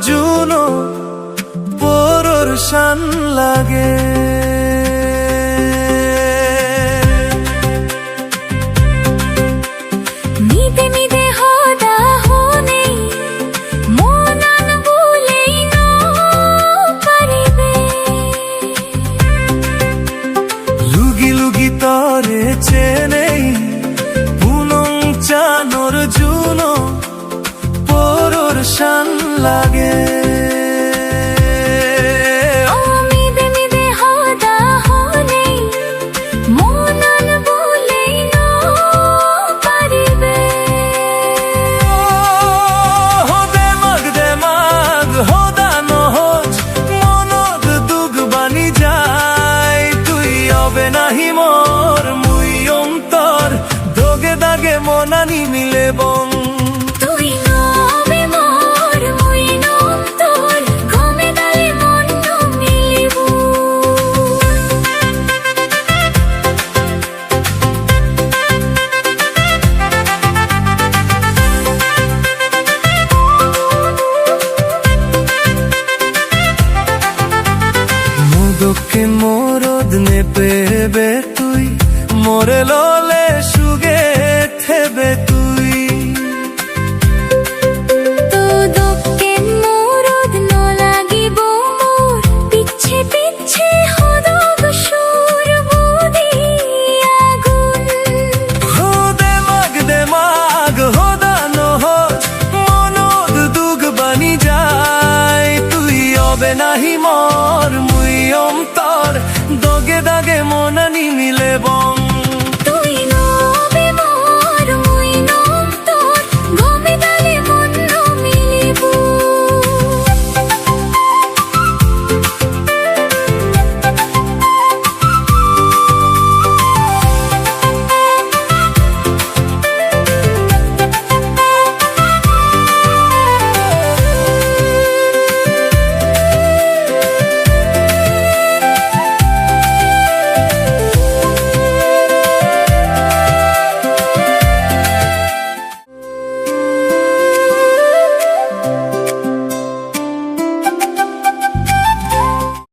Juno পরর শান লাগে। নিদে নিদে হদা হনে মনান বলেই ন পারিবে। লুগি লুগি তরে চেনেই পুনং চানোর জুনো পরর শান লাগে। নাহি মোর মুই অন্তর দোগে দাগে মনানি মিলে বং। তুই নবে মোর মুই অন্তর ঘমে দালে মন মিলিব। মোদকে মোরদ নে পেবে